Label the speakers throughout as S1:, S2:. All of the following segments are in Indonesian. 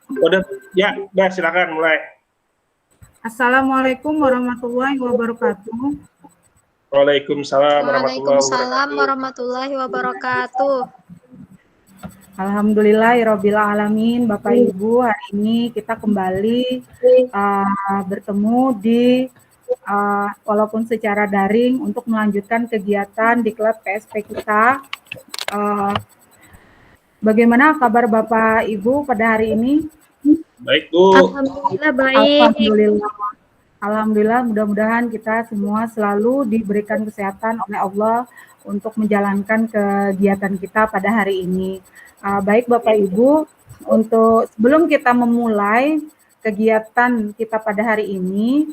S1: Udah, ya, udah silakan mulai.
S2: Assalamualaikum warahmatullahi wabarakatuh.
S1: Waalaikumsalam warahmatullahi
S3: Waalaikumsalam
S1: wabarakatuh.
S3: warahmatullahi wabarakatuh.
S2: Alhamdulillahirabbil alamin. Bapak Ibu, hari ini kita kembali bertemu di walaupun secara daring untuk melanjutkan kegiatan di klub PSP kita. Bagaimana kabar Bapak Ibu pada hari ini?
S1: Baik, Bu.
S3: Alhamdulillah baik.
S2: Alhamdulillah, mudah-mudahan kita semua selalu diberikan kesehatan oleh Allah untuk menjalankan kegiatan kita pada hari ini. Baik Bapak Ibu, untuk sebelum kita memulai kegiatan kita pada hari ini,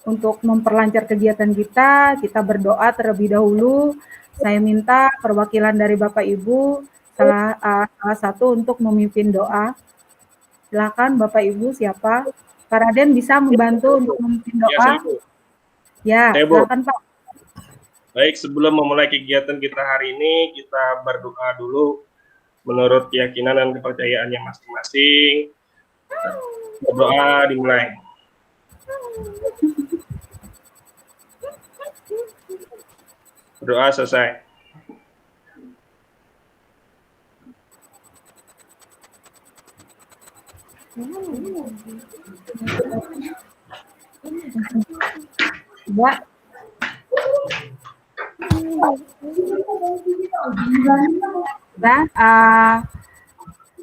S2: untuk memperlancar kegiatan kita berdoa terlebih dahulu. Saya minta perwakilan dari Bapak Ibu salah satu untuk memimpin doa. Silakan Bapak Ibu, siapa? Pak Raden bisa membantu untuk memimpin doa? Ya, silakan Pak.
S1: Baik, sebelum memulai kegiatan kita hari ini, kita berdoa dulu menurut keyakinan dan kepercayaannya masing-masing. Berdoa dimulai. Berdoa selesai.
S2: Mbak.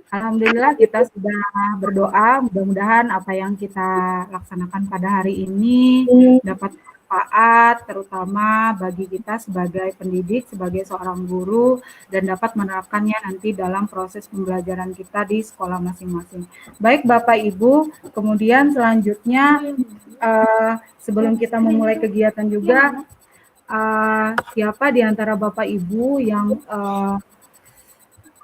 S2: Alhamdulillah kita sudah berdoa, mudah-mudahan apa yang kita laksanakan pada hari ini dapat manfaat, terutama bagi kita sebagai pendidik, sebagai seorang guru, dan dapat menerapkannya nanti dalam proses pembelajaran kita di sekolah masing-masing. Baik Bapak Ibu, kemudian selanjutnya sebelum kita memulai kegiatan juga, siapa di antara Bapak Ibu yang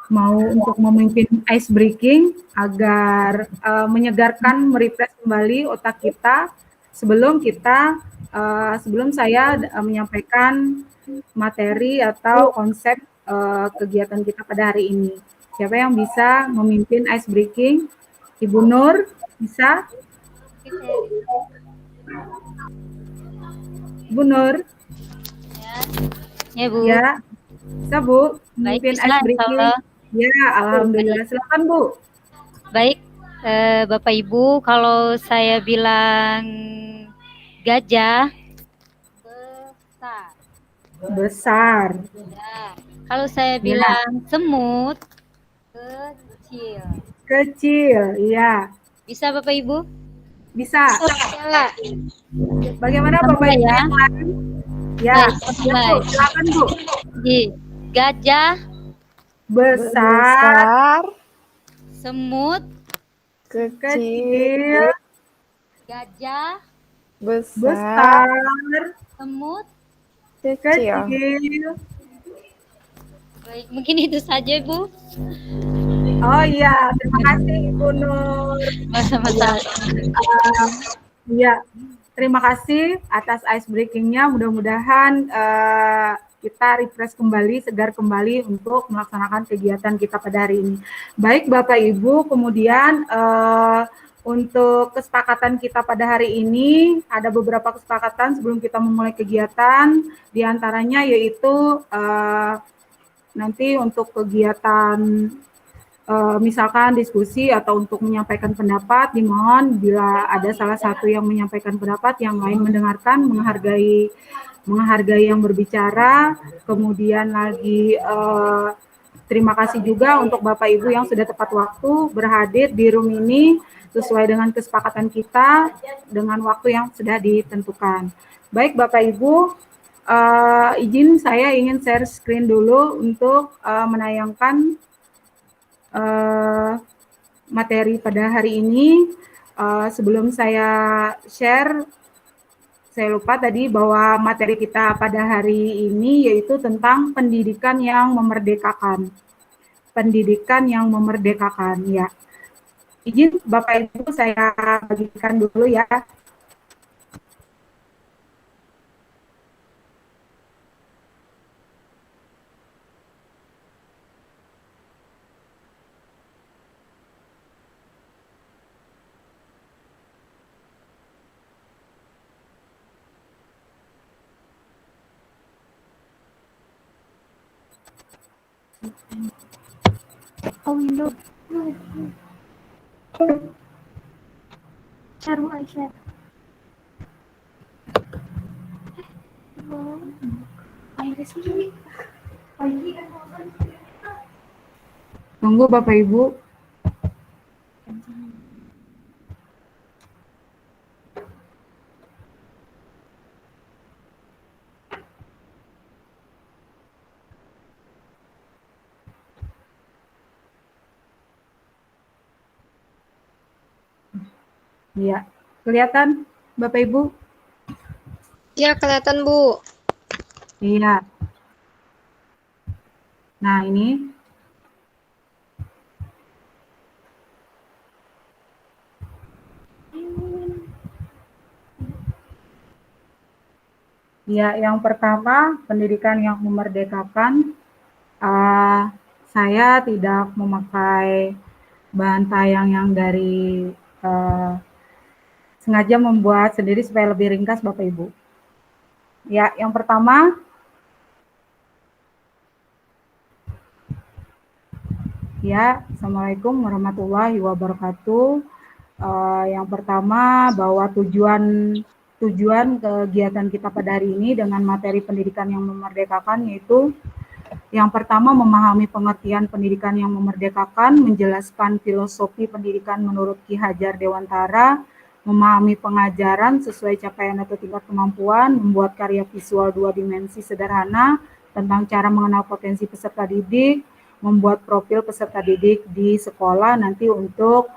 S2: mau untuk memimpin ice breaking agar menyegarkan, merefresh kembali otak kita sebelum saya menyampaikan materi atau konsep kegiatan kita pada hari ini. Siapa yang bisa memimpin ice breaking? Ibu Nur, bisa? Ibu Nur?
S4: Ya, Bu.
S2: Ya, bisa Bu memimpin ice breaking? Ya, alhamdulillah. Silakan Bu.
S4: Baik, Bapak Ibu, kalau saya bilang gajah,
S2: besar.
S4: Ya. Kalau saya bilang semut,
S2: kecil, iya.
S4: Bisa Bapak Ibu?
S2: Bisa. Bagaimana Bapak Ibu yang lain? Ya, silakan Bu.
S4: Gajah
S2: besar,
S4: semut
S2: kecil,
S4: gajah
S2: besar,
S4: semut
S2: kecil.
S4: Baik, mungkin itu saja Bu.
S2: Oh iya, terima kasih Ibu Nur.
S4: Masa-masa.
S2: Iya, terima kasih atas ice breaking-nya. Mudah-mudahan kita refresh kembali, segar kembali untuk melaksanakan kegiatan kita pada hari ini. Baik Bapak Ibu, kemudian untuk kesepakatan kita pada hari ini, ada beberapa kesepakatan sebelum kita memulai kegiatan, diantaranya yaitu nanti untuk kegiatan misalkan diskusi atau untuk menyampaikan pendapat, dimohon bila ada salah satu yang menyampaikan pendapat, yang lain mendengarkan, menghargai yang berbicara. Kemudian lagi terima kasih juga untuk Bapak Ibu yang sudah tepat waktu berhadir di room ini sesuai dengan kesepakatan kita dengan waktu yang sudah ditentukan. Baik Bapak Ibu, izin saya ingin share screen dulu untuk menayangkan materi pada hari ini. Sebelum saya share, saya lupa tadi bahwa materi kita pada hari ini yaitu tentang pendidikan yang memerdekakan. Pendidikan yang memerdekakan, ya. Izin Bapak Ibu saya bagikan dulu ya.
S3: Oh, window. Share, Bu, share. Oh, ayo sini.
S2: Tunggu Bapak Ibu. Iya, kelihatan Bapak Ibu?
S3: Ya, kelihatan, Bu.
S2: Iya. Nah, ini ya, yang pertama pendidikan yang memerdekakan. Saya tidak memakai bahan tayang yang dari sengaja membuat sendiri supaya lebih ringkas Bapak Ibu. Ya, yang pertama ya, Assalamualaikum warahmatullahi wabarakatuh. Yang pertama bahwa tujuan kegiatan kita pada hari ini dengan materi pendidikan yang memerdekakan yaitu yang pertama memahami pengertian pendidikan yang memerdekakan, menjelaskan filosofi pendidikan menurut Ki Hajar Dewantara, memahami pengajaran sesuai capaian atau tingkat kemampuan, membuat karya visual 2 dimensi sederhana tentang cara mengenal potensi peserta didik, membuat profil peserta didik di sekolah nanti untuk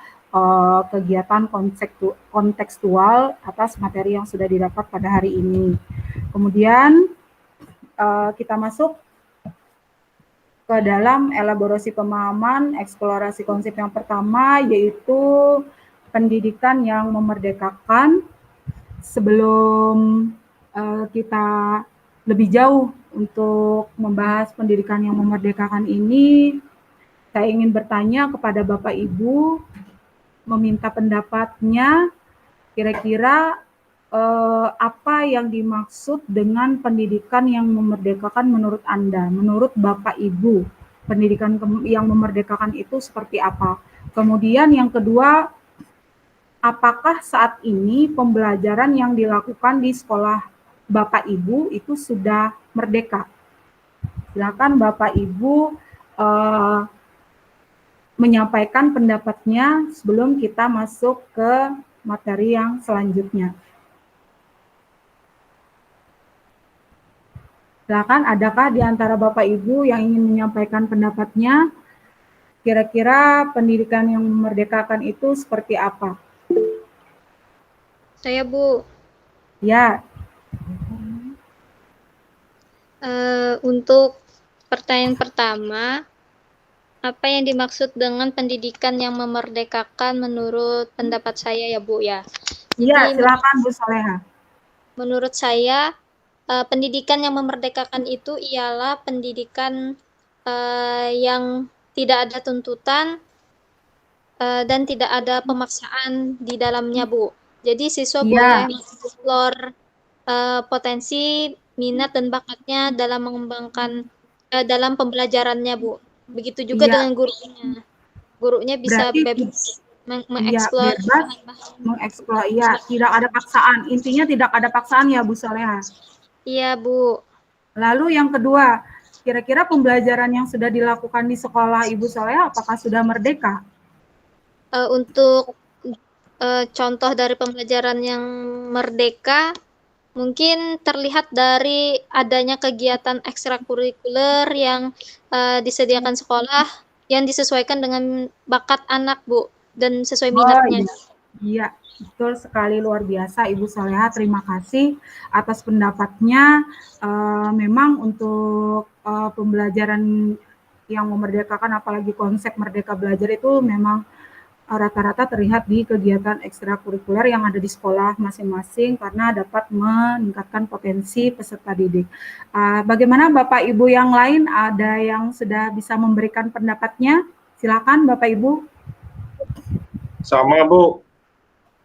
S2: kegiatan kontekstual atas materi yang sudah didapat pada hari ini. Kemudian kita masuk ke dalam elaborasi pemahaman, eksplorasi konsep yang pertama yaitu pendidikan yang memerdekakan. Sebelum kita lebih jauh untuk membahas pendidikan yang memerdekakan ini, saya ingin bertanya kepada Bapak Ibu, meminta pendapatnya kira-kira apa yang dimaksud dengan pendidikan yang memerdekakan menurut Anda, menurut Bapak Ibu, pendidikan yang memerdekakan itu seperti apa? Kemudian yang kedua, apakah saat ini pembelajaran yang dilakukan di sekolah Bapak Ibu itu sudah merdeka? Silakan Bapak Ibu menyampaikan pendapatnya sebelum kita masuk ke materi yang selanjutnya. Silakan, adakah di antara Bapak Ibu yang ingin menyampaikan pendapatnya? Kira-kira pendidikan yang memerdekakan itu seperti apa?
S3: Saya, Bu.
S2: Ya.
S3: Untuk pertanyaan pertama, apa yang dimaksud dengan pendidikan yang memerdekakan menurut pendapat saya ya, Bu, ya?
S2: Iya,
S3: Jadi,
S2: silakan Bu Soleha.
S3: menurut saya, pendidikan yang memerdekakan itu ialah pendidikan yang tidak ada tuntutan dan tidak ada pemaksaan di dalamnya, Bu. Jadi siswa boleh mengeksplor potensi, minat dan bakatnya dalam mengembangkan dalam pembelajarannya, Bu. Begitu juga dengan gurunya. Gurunya bisa
S2: Berarti,
S3: bebas
S2: ya,
S3: mengeksplor
S2: bebas mengeksplor, ya, tidak ada paksaan. Intinya tidak ada paksaan ya Bu Soleha.
S3: Iya, Bu.
S2: Lalu yang kedua, kira-kira pembelajaran yang sudah dilakukan di sekolah Ibu Soleha apakah sudah merdeka?
S3: Untuk contoh dari pembelajaran yang merdeka, mungkin terlihat dari adanya kegiatan ekstrakurikuler yang disediakan sekolah yang disesuaikan dengan bakat anak, Bu, dan sesuai minatnya.
S2: Iya, betul sekali, luar biasa Ibu Soleha. Terima kasih atas pendapatnya. Memang untuk pembelajaran yang memerdekakan, apalagi konsep merdeka belajar itu memang rata-rata terlihat di kegiatan ekstrakurikuler yang ada di sekolah masing-masing karena dapat meningkatkan potensi peserta didik. Bagaimana Bapak Ibu yang lain, ada yang sudah bisa memberikan pendapatnya? Silakan Bapak Ibu.
S1: Sama Bu.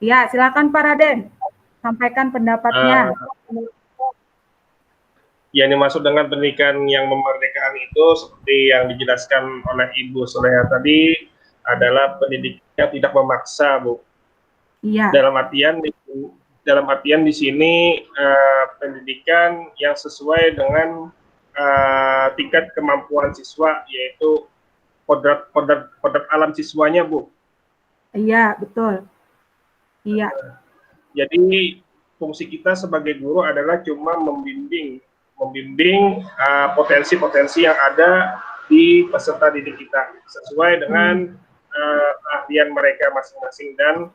S2: Ya, silakan Pak Raden, sampaikan pendapatnya.
S1: yang dimaksud dengan pendidikan yang memerdekakan itu seperti yang dijelaskan oleh Ibu Soleha tadi adalah pendidikan yang tidak memaksa, Bu.
S2: Iya.
S1: Dalam artian di sini pendidikan yang sesuai dengan tingkat kemampuan siswa, yaitu kodrat alam siswanya, Bu.
S2: Iya, betul. Iya.
S1: Jadi fungsi kita sebagai guru adalah cuma membimbing potensi-potensi yang ada di peserta didik kita sesuai dengan keahlian mereka masing-masing dan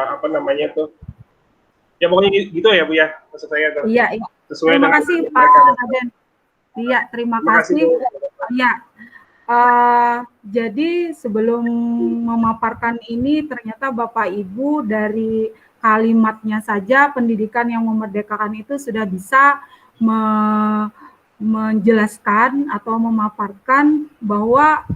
S1: apa namanya tuh, ya pokoknya gitu ya Bu ya, maksud saya tuh.
S2: Iya, iya.
S1: Sesuai
S2: Terima
S1: dengan
S2: kasih Pak Raden. Iya, terima kasih. Iya. Jadi sebelum memaparkan ini, ternyata Bapak Ibu dari kalimatnya saja pendidikan yang memerdekakan itu sudah bisa menjelaskan atau memaparkan bahwa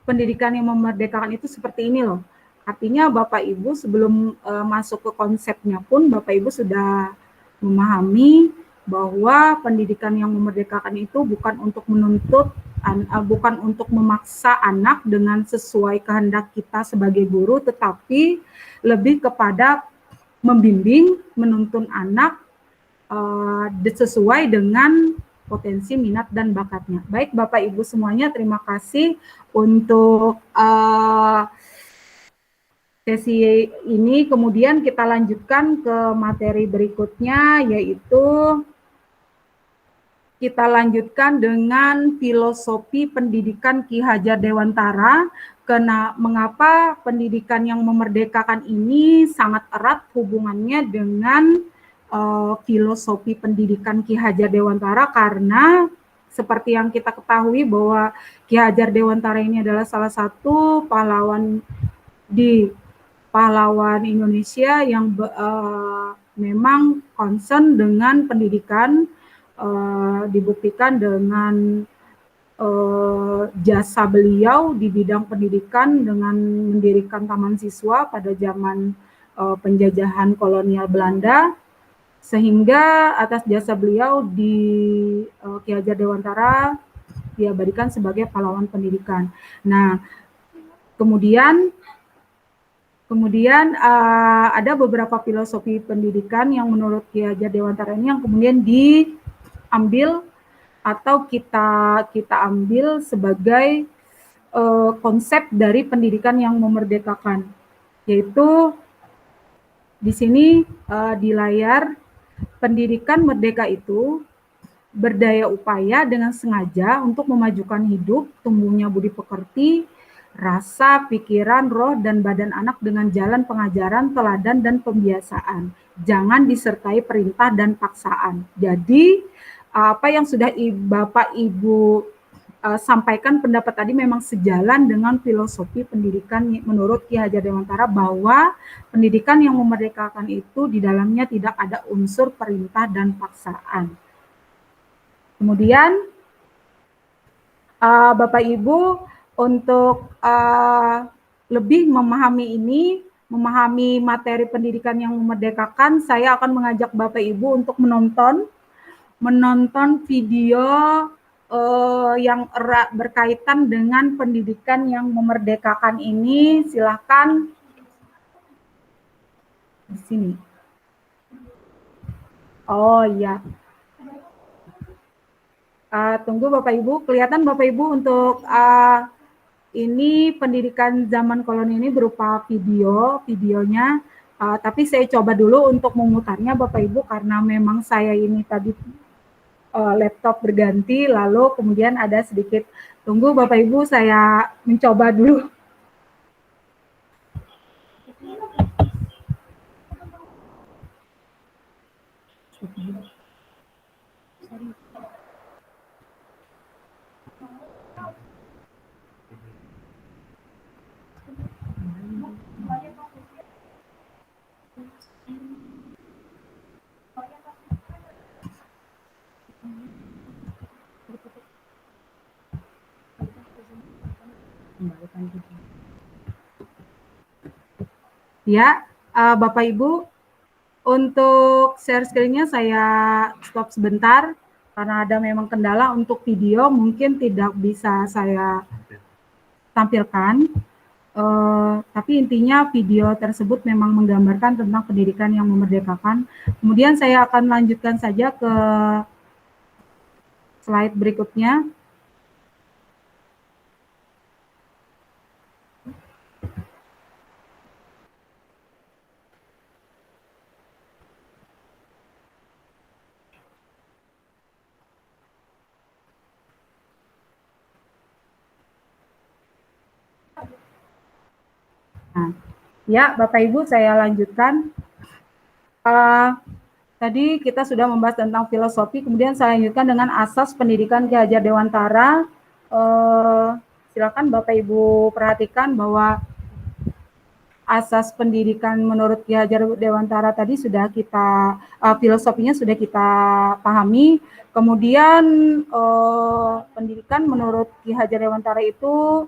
S2: pendidikan yang memerdekakan itu seperti ini loh. Artinya Bapak Ibu sebelum masuk ke konsepnya pun Bapak Ibu sudah memahami bahwa pendidikan yang memerdekakan itu bukan untuk menuntut, bukan untuk memaksa anak dengan sesuai kehendak kita sebagai guru, tetapi lebih kepada membimbing, menuntun anak sesuai dengan potensi, minat, dan bakatnya. Baik Bapak Ibu semuanya, terima kasih untuk sesi ini. Kemudian kita lanjutkan ke materi berikutnya, yaitu kita lanjutkan dengan filosofi pendidikan Ki Hajar Dewantara. Mengapa pendidikan yang memerdekakan ini sangat erat hubungannya dengan filosofi pendidikan Ki Hajar Dewantara, karena seperti yang kita ketahui bahwa Ki Hajar Dewantara ini adalah salah satu pahlawan Indonesia yang memang concern dengan pendidikan, dibuktikan dengan jasa beliau di bidang pendidikan dengan mendirikan taman siswa pada zaman penjajahan kolonial Belanda, sehingga atas jasa beliau di Ki Hajar Dewantara diabadikan sebagai pahlawan pendidikan. Nah, kemudian ada beberapa filosofi pendidikan yang menurut Ki Hajar Dewantara ini yang kemudian diambil atau kita ambil sebagai konsep dari pendidikan yang memerdekakan, yaitu di sini di layar, pendidikan merdeka itu berdaya upaya dengan sengaja untuk memajukan hidup, tumbuhnya budi pekerti, rasa, pikiran, roh, dan badan anak dengan jalan pengajaran, teladan, dan pembiasaan. Jangan disertai perintah dan paksaan. Jadi, apa yang sudah Bapak Ibu sampaikan pendapat tadi memang sejalan dengan filosofi pendidikan menurut Ki Hajar Dewantara, bahwa pendidikan yang memerdekakan itu di dalamnya tidak ada unsur perintah dan paksaan. Kemudian Bapak Ibu untuk lebih memahami materi pendidikan yang memerdekakan, saya akan mengajak Bapak Ibu untuk menonton video yang erat berkaitan dengan pendidikan yang memerdekakan ini. Silakan di sini. Oh iya. Tunggu Bapak Ibu, kelihatan Bapak Ibu untuk ini pendidikan zaman kolonial ini berupa videonya, tapi saya coba dulu untuk memutarnya Bapak Ibu, karena memang saya ini tadi laptop berganti, lalu kemudian ada sedikit, tunggu Bapak Ibu, saya mencoba dulu. Ya, Bapak Ibu, Untuk share screen-nya saya stop sebentar karena ada memang kendala untuk video mungkin tidak bisa saya tampilkan. Tapi intinya video tersebut memang menggambarkan tentang pendidikan yang memerdekakan. Kemudian saya akan lanjutkan saja ke slide berikutnya. Nah, ya, Bapak Ibu, saya lanjutkan. Tadi kita sudah membahas tentang filosofi, kemudian saya lanjutkan dengan asas pendidikan Ki Hajar Dewantara. Silakan Bapak Ibu perhatikan bahwa asas pendidikan menurut Ki Hajar Dewantara tadi sudah kita, filosofinya sudah kita pahami. Kemudian pendidikan menurut Ki Hajar Dewantara itu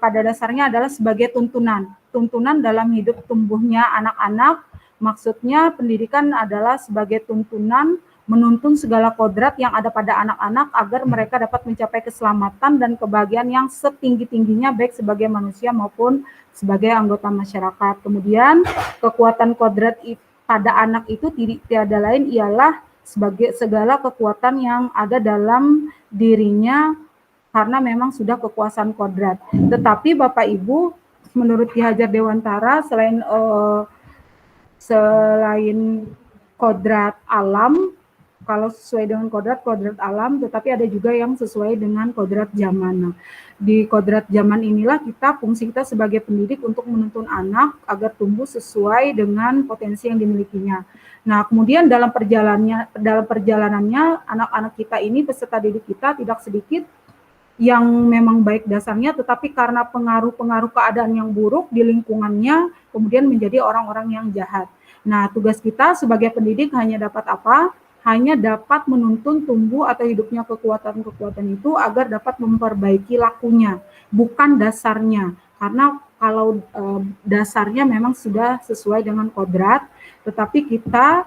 S2: pada dasarnya adalah sebagai tuntunan dalam hidup tumbuhnya anak-anak. Maksudnya pendidikan adalah sebagai tuntunan menuntun segala kodrat yang ada pada anak-anak agar mereka dapat mencapai keselamatan dan kebahagiaan yang setinggi-tingginya baik sebagai manusia maupun sebagai anggota masyarakat. Kemudian kekuatan kodrat pada anak itu tiada lain ialah sebagai segala kekuatan yang ada dalam dirinya karena memang sudah kekuasaan kodrat. Tetapi Bapak Ibu, menurut Ki Hajar Dewantara, selain kodrat alam, kalau sesuai dengan kodrat alam, tetapi ada juga yang sesuai dengan kodrat zaman. Nah, di kodrat zaman inilah fungsi kita sebagai pendidik untuk menuntun anak agar tumbuh sesuai dengan potensi yang dimilikinya. Nah, kemudian dalam perjalanannya anak-anak kita ini, peserta didik kita tidak sedikit yang memang baik dasarnya, tetapi karena pengaruh-pengaruh keadaan yang buruk di lingkungannya, kemudian menjadi orang-orang yang jahat. Nah, tugas kita sebagai pendidik hanya dapat apa? Hanya dapat menuntun tumbuh atau hidupnya kekuatan-kekuatan itu agar dapat memperbaiki lakunya, bukan dasarnya. Karena kalau dasarnya memang sudah sesuai dengan kodrat, tetapi kita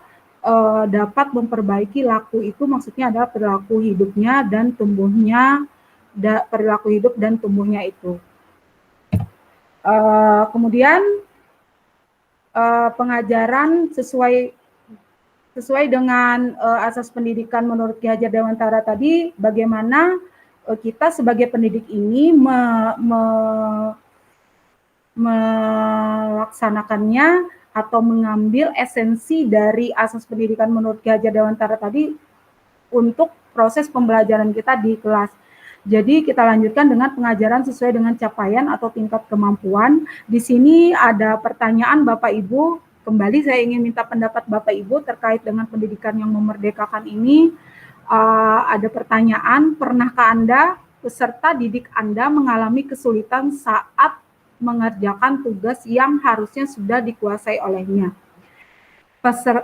S2: dapat memperbaiki laku itu, maksudnya adalah perilaku hidupnya dan tumbuhnya, perilaku hidup dan tumbuhnya itu. Kemudian pengajaran sesuai dengan asas pendidikan menurut Ki Hajar Dewantara tadi, bagaimana kita sebagai pendidik ini melaksanakannya atau mengambil esensi dari asas pendidikan menurut Ki Hajar Dewantara tadi untuk proses pembelajaran kita di kelas. Jadi kita lanjutkan dengan pengajaran sesuai dengan capaian atau tingkat kemampuan. Di sini ada pertanyaan Bapak Ibu. Kembali saya ingin minta pendapat Bapak Ibu terkait dengan pendidikan yang memerdekakan ini. Ada pertanyaan, pernahkah Anda, peserta didik Anda mengalami kesulitan saat mengerjakan tugas yang harusnya sudah dikuasai olehnya?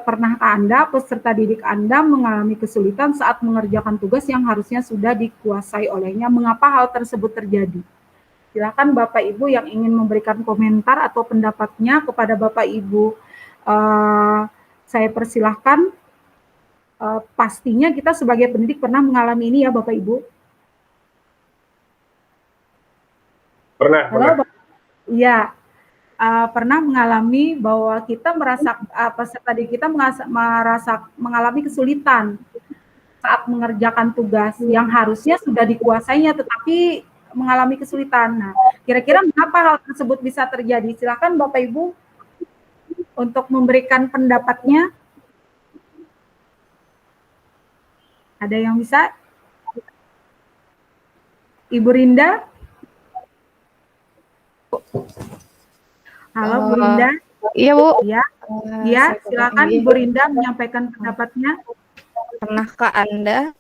S2: Pernahkah Anda, peserta didik Anda mengalami kesulitan saat mengerjakan tugas yang harusnya sudah dikuasai olehnya? Mengapa hal tersebut terjadi? Silakan Bapak Ibu yang ingin memberikan komentar atau pendapatnya kepada Bapak Ibu. Saya persilahkan. Pastinya kita sebagai pendidik pernah mengalami ini ya Bapak Ibu?
S1: Pernah.
S2: Iya. Pernah mengalami bahwa kita merasa peserta didik kita mengalami kesulitan saat mengerjakan tugas yang harusnya sudah dikuasainya tetapi mengalami kesulitan. Nah, kira-kira mengapa hal tersebut bisa terjadi? Silakan Bapak Ibu untuk memberikan pendapatnya. Ada yang bisa? Ibu Rinda? Halo Bu Rinda.
S5: Iya Bu.
S2: Ya, silakan Bu Rinda menyampaikan pendapatnya.
S5: Pernahkah Anda,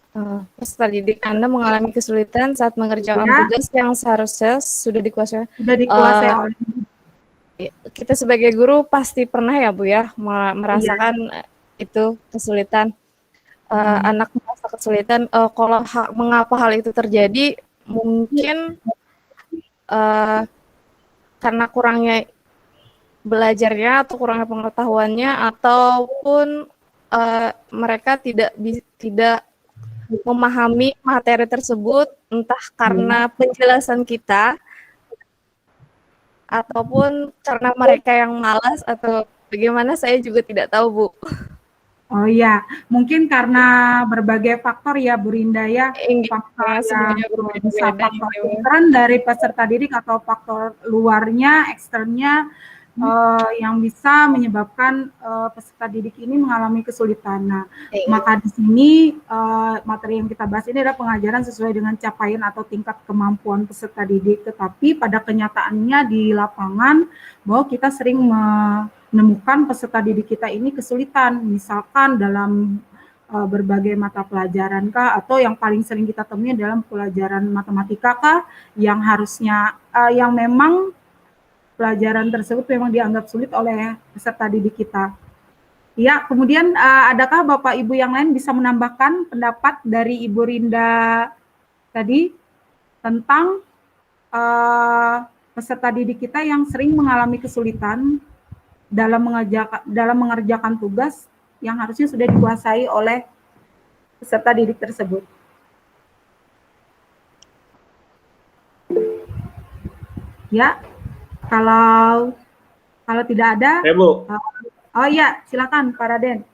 S5: peserta didik Anda mengalami kesulitan saat mengerjakan tugas yang seharusnya sudah dikuasai?
S2: Sudah dikuasai oleh
S5: kita sebagai guru pasti pernah ya Bu ya merasakan itu kesulitan. Anak merasa kesulitan. Kalau mengapa hal itu terjadi? Mungkin karena kurangnya belajarnya atau kurangnya pengetahuannya ataupun mereka tidak memahami materi tersebut entah karena penjelasan kita ataupun karena mereka yang malas atau bagaimana saya juga tidak tahu, Bu.
S2: Oh iya, mungkin karena berbagai faktor ya Bu Rinda ya, faktor yang
S5: semuanya
S2: bisa
S5: berbeda-beda
S2: faktor
S5: gitu.
S2: intern dari peserta didik atau faktor luarnya, eksternnya yang bisa menyebabkan peserta didik ini mengalami kesulitan. Nah, maka di sini materi yang kita bahas ini adalah pengajaran sesuai dengan capaian atau tingkat kemampuan peserta didik, tetapi pada kenyataannya di lapangan bahwa kita sering menemukan peserta didik kita ini kesulitan, misalkan dalam berbagai mata pelajaran kah, atau yang paling sering kita temui dalam pelajaran matematika kah, yang harusnya yang memang pelajaran tersebut memang dianggap sulit oleh peserta didik kita. Ya, kemudian adakah Bapak Ibu yang lain bisa menambahkan pendapat dari Ibu Rinda tadi tentang peserta didik kita yang sering mengalami kesulitan dalam mengerjakan tugas yang harusnya sudah dikuasai oleh peserta didik tersebut? Ya, kalau tidak ada,
S1: Bu.
S2: Oh iya, silakan Pak Raden.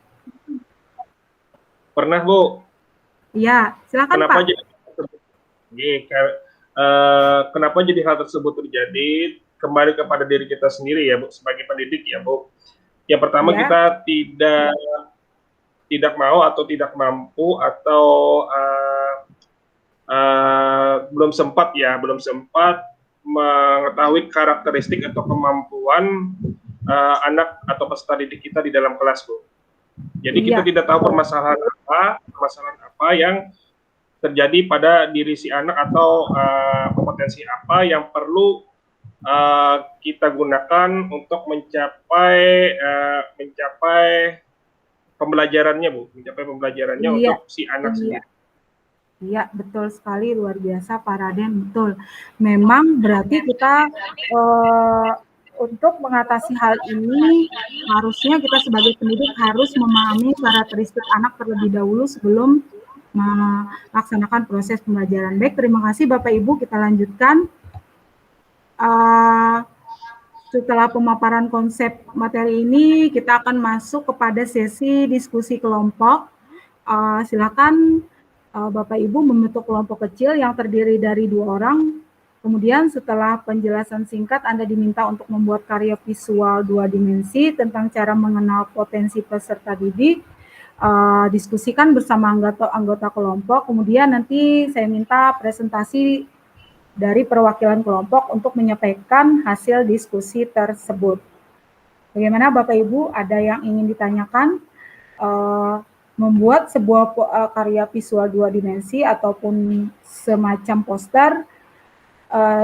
S1: Pernah, Bu.
S2: Iya, silakan Pak.
S1: Kenapa jadi hal tersebut terjadi? Kembali kepada diri kita sendiri ya, Bu, sebagai pendidik ya, Bu. Yang pertama kita tidak mau atau tidak mampu atau belum sempat mengetahui karakteristik atau kemampuan anak atau peserta didik kita di dalam kelas, Bu. Jadi kita tidak tahu permasalahan apa yang terjadi pada diri si anak atau kompetensi apa yang perlu kita gunakan untuk mencapai pembelajarannya, Bu, untuk si anak sendiri.
S2: Iya, betul sekali, luar biasa Pak Raden, betul. Memang berarti kita untuk mengatasi hal ini harusnya kita sebagai pendidik harus memahami karakteristik anak terlebih dahulu sebelum melaksanakan proses pembelajaran. Baik, terima kasih Bapak Ibu, kita lanjutkan. Setelah pemaparan konsep materi ini, kita akan masuk kepada sesi diskusi kelompok. Silakan Bapak Ibu membentuk kelompok kecil yang terdiri dari 2 orang. Kemudian setelah penjelasan singkat, Anda diminta untuk membuat karya visual 2 dimensi tentang cara mengenal potensi peserta didik. Diskusikan bersama anggota kelompok. Kemudian nanti saya minta presentasi dari perwakilan kelompok untuk menyampaikan hasil diskusi tersebut. Bagaimana Bapak Ibu, ada yang ingin ditanyakan? Membuat sebuah karya visual 2 dimensi ataupun semacam poster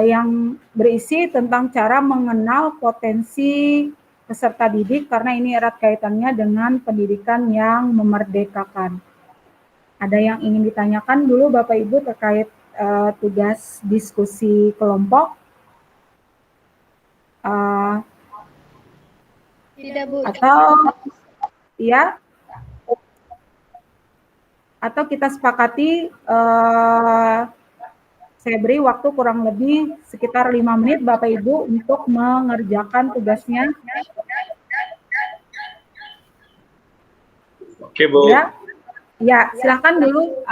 S2: yang berisi tentang cara mengenal potensi peserta didik, karena ini erat kaitannya dengan pendidikan yang memerdekakan. Ada yang ingin ditanyakan dulu Bapak Ibu terkait tugas diskusi kelompok?
S4: Tidak, Bu.
S2: Atau kita sepakati saya beri waktu kurang lebih sekitar 5 menit Bapak Ibu untuk mengerjakan tugasnya.
S1: Oke, Bu.
S2: Ya, silakan dulu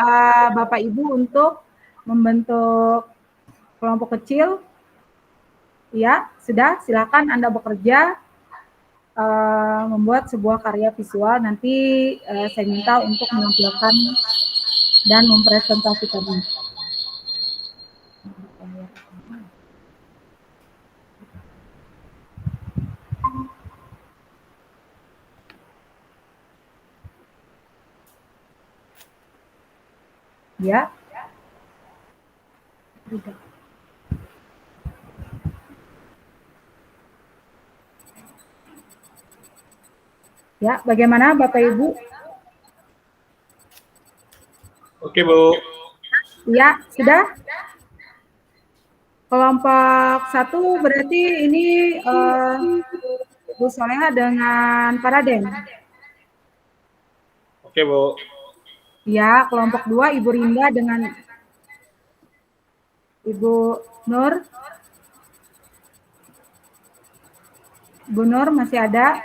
S2: Bapak Ibu untuk membentuk kelompok kecil. Ya, sudah, silakan Anda bekerja membuat sebuah karya visual. Nanti saya minta untuk menampilkan dan mempresentasikannya. Ya. Ya, bagaimana Bapak Ibu?
S1: Oke, Bu.
S2: Ya, sudah? Kelompok 1 berarti ini Ibu Soleha dengan Pak Raden.
S1: Oke, Bu.
S2: Ya, kelompok 2 Ibu Rinda dengan Ibu Nur. Bu Nur masih ada?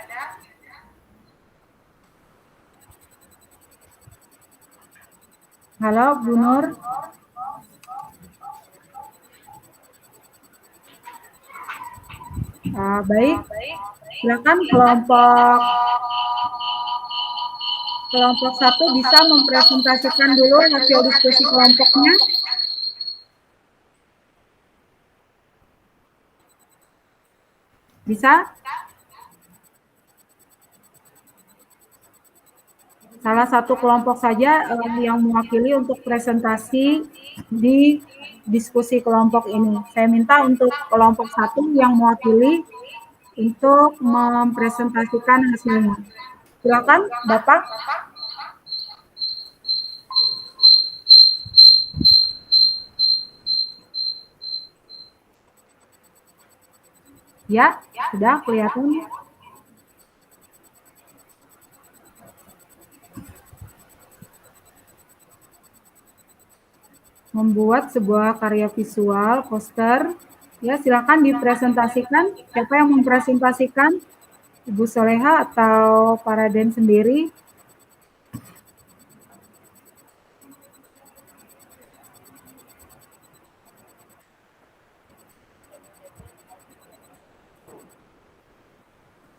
S2: Halo, Bu Nur. Baik, silakan kelompok 1 bisa mempresentasikan dulu hasil diskusi kelompoknya. Bisa? Salah satu kelompok saja yang mewakili untuk presentasi di diskusi kelompok ini. Saya minta untuk kelompok 1 yang mewakili untuk mempresentasikan hasilnya. Silakan, Bapak. Ya, sudah kelihatan. Membuat sebuah karya visual, poster. Ya, silakan dipresentasikan. Siapa yang mempresentasikan? Ibu Soleha atau Pak Raden sendiri?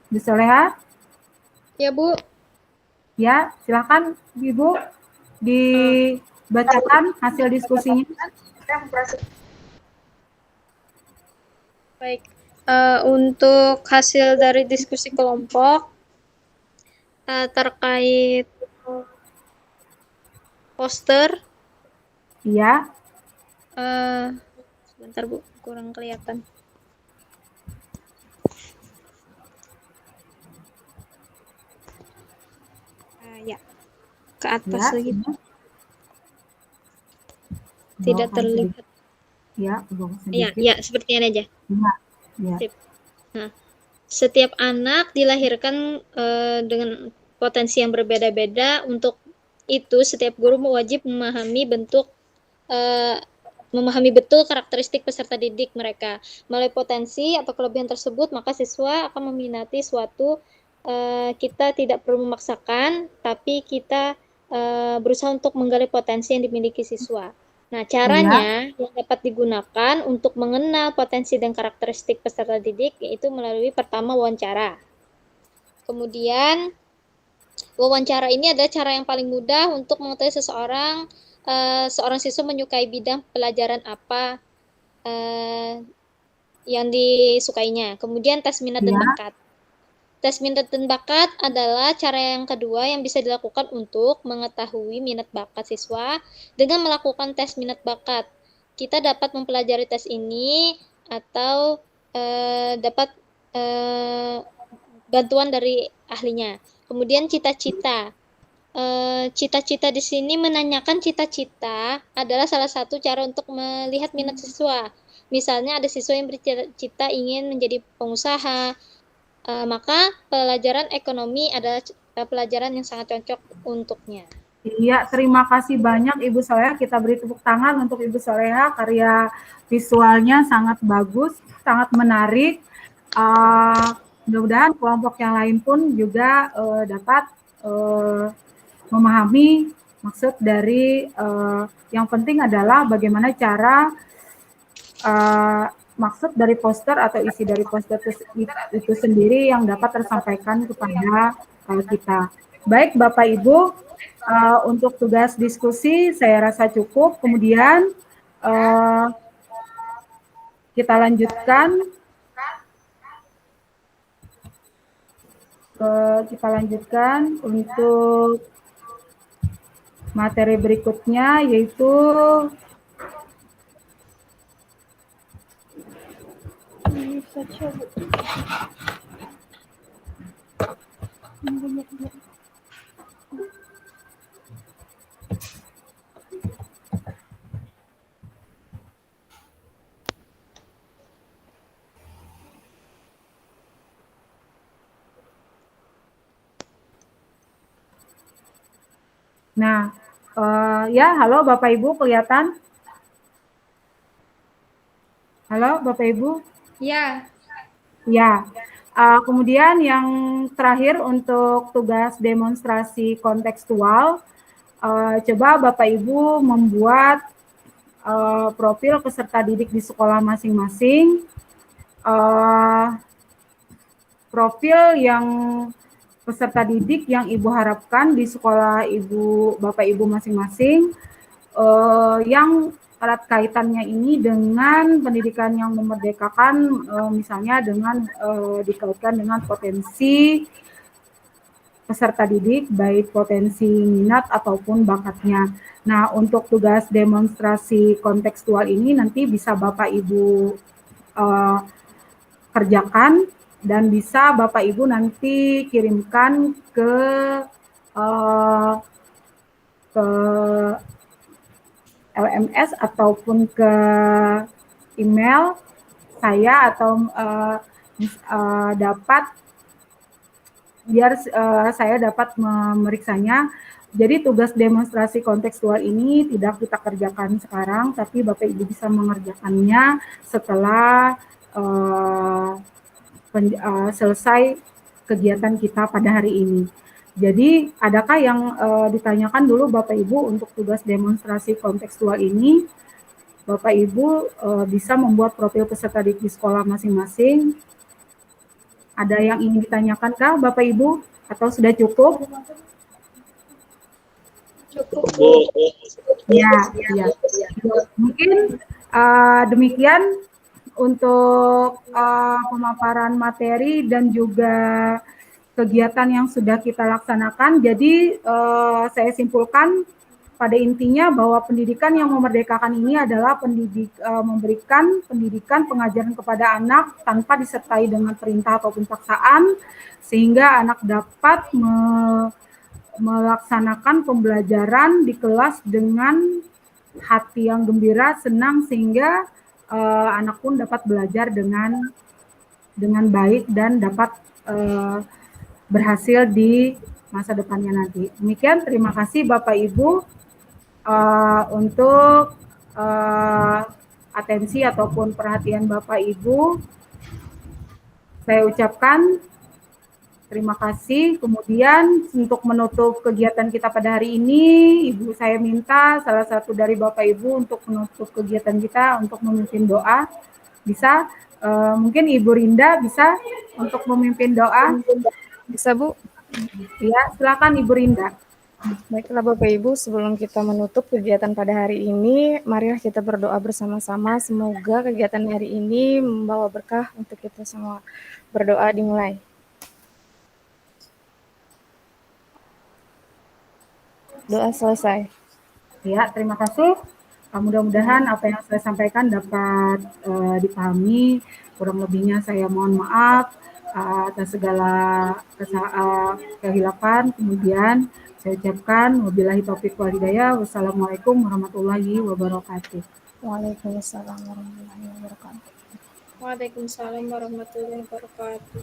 S2: Ibu Soleha?
S3: Ya, Bu.
S2: Ya, silakan Ibu dibacakan hasil diskusinya.
S3: Baik. Untuk hasil dari diskusi kelompok terkait poster.
S2: Iya.
S3: Sebentar, Bu, kurang kelihatan. Ya, ke atas
S2: Ya,
S3: lagi.
S2: Bawahkan
S3: Tidak terlihat.
S2: Ya,
S3: Ya, seperti ini aja.
S2: Ya.
S3: Sip. Nah, setiap anak dilahirkan dengan potensi yang berbeda-beda. Untuk itu, setiap guru wajib memahami betul karakteristik peserta didik mereka. Melalui potensi atau kelebihan tersebut, maka siswa akan meminati suatu. Kita tidak perlu memaksakan, tapi kita berusaha untuk menggali potensi yang dimiliki siswa. Nah, caranya yang dapat digunakan untuk mengenal potensi dan karakteristik peserta didik yaitu melalui pertama wawancara. Kemudian wawancara ini adalah cara yang paling mudah untuk mengetahui seorang siswa menyukai bidang pelajaran apa yang disukainya. Kemudian tes minat dan bakat. Tes minat dan bakat adalah cara yang kedua yang bisa dilakukan untuk mengetahui minat bakat siswa dengan melakukan tes minat bakat. Kita dapat mempelajari tes ini atau dapat bantuan dari ahlinya. Kemudian cita-cita. Cita-cita di sini menanyakan cita-cita adalah salah satu cara untuk melihat minat siswa. Misalnya ada siswa yang bercita-cita ingin menjadi pengusaha, maka pelajaran ekonomi adalah pelajaran yang sangat cocok untuknya.
S2: Iya, terima kasih banyak Ibu Soleha. Kita beri tepuk tangan untuk Ibu Soleha. Karya visualnya sangat bagus, sangat menarik. Mudah-mudahan kelompok yang lain pun juga dapat memahami maksud dari yang penting adalah bagaimana cara maksud dari poster atau isi dari poster itu sendiri yang dapat tersampaikan kepada kita. Baik Bapak Ibu, untuk tugas diskusi saya rasa cukup. Kemudian kita lanjutkan untuk materi berikutnya, yaitu Nah, ya, halo Bapak Ibu, kelihatan? Halo Bapak Ibu?
S4: Ya,
S2: Ya. Kemudian yang terakhir untuk tugas demonstrasi kontekstual, coba Bapak Ibu membuat profil peserta didik di sekolah masing-masing. Profil yang peserta didik yang Ibu harapkan di sekolah Ibu, Bapak Ibu masing-masing, yang erat kaitannya ini dengan pendidikan yang memerdekakan, misalnya dengan dikaitkan dengan potensi peserta didik, baik potensi minat ataupun bakatnya. Nah, untuk tugas demonstrasi kontekstual ini nanti bisa Bapak Ibu kerjakan dan bisa Bapak Ibu nanti kirimkan ke LMS ataupun ke email saya atau dapat biar saya dapat memeriksanya. Jadi tugas demonstrasi kontekstual ini tidak kita kerjakan sekarang, tapi Bapak Ibu bisa mengerjakannya setelah selesai kegiatan kita pada hari ini. Jadi adakah yang ditanyakan dulu Bapak Ibu untuk tugas demonstrasi kontekstual ini? Bapak Ibu bisa membuat profil peserta didik di sekolah masing-masing. Ada yang ingin ditanyakan kah Bapak Ibu? Atau sudah cukup?
S4: cukup Bu.
S2: Ya. Mungkin demikian untuk pemaparan materi dan juga kegiatan yang sudah kita laksanakan. Jadi saya simpulkan pada intinya bahwa pendidikan yang memerdekakan ini adalah memberikan pendidikan pengajaran kepada anak tanpa disertai dengan perintah ataupun paksaan, sehingga anak dapat melaksanakan pembelajaran di kelas dengan hati yang gembira, senang, sehingga anak pun dapat belajar dengan baik dan dapat berhasil di masa depannya nanti. Demikian, terima kasih Bapak Ibu untuk atensi ataupun perhatian Bapak Ibu. Saya ucapkan terima kasih. Kemudian untuk menutup kegiatan kita pada hari ini, Ibu saya minta salah satu dari Bapak Ibu untuk menutup kegiatan kita untuk memimpin doa. Bisa? Mungkin Ibu Rinda bisa untuk memimpin doa.
S5: Bisa Bu?
S2: Ya, silakan Ibu Rinda.
S5: Baiklah Bapak Ibu, sebelum kita menutup kegiatan pada hari ini, marilah kita berdoa bersama-sama. Semoga kegiatan hari ini membawa berkah untuk kita semua. Berdoa dimulai. Doa selesai.
S2: Ya, terima kasih. Mudah-mudahan apa yang saya sampaikan dapat dipahami. Kurang lebihnya saya mohon maaf atas segala kehilapan. Kemudian saya ucapkan wabillahi taufiq wal hidayah. Wassalamualaikum warahmatullahi wabarakatuh.
S5: Waalaikumsalam warahmatullahi wabarakatuh.
S3: Waalaikumsalam warahmatullahi wabarakatuh.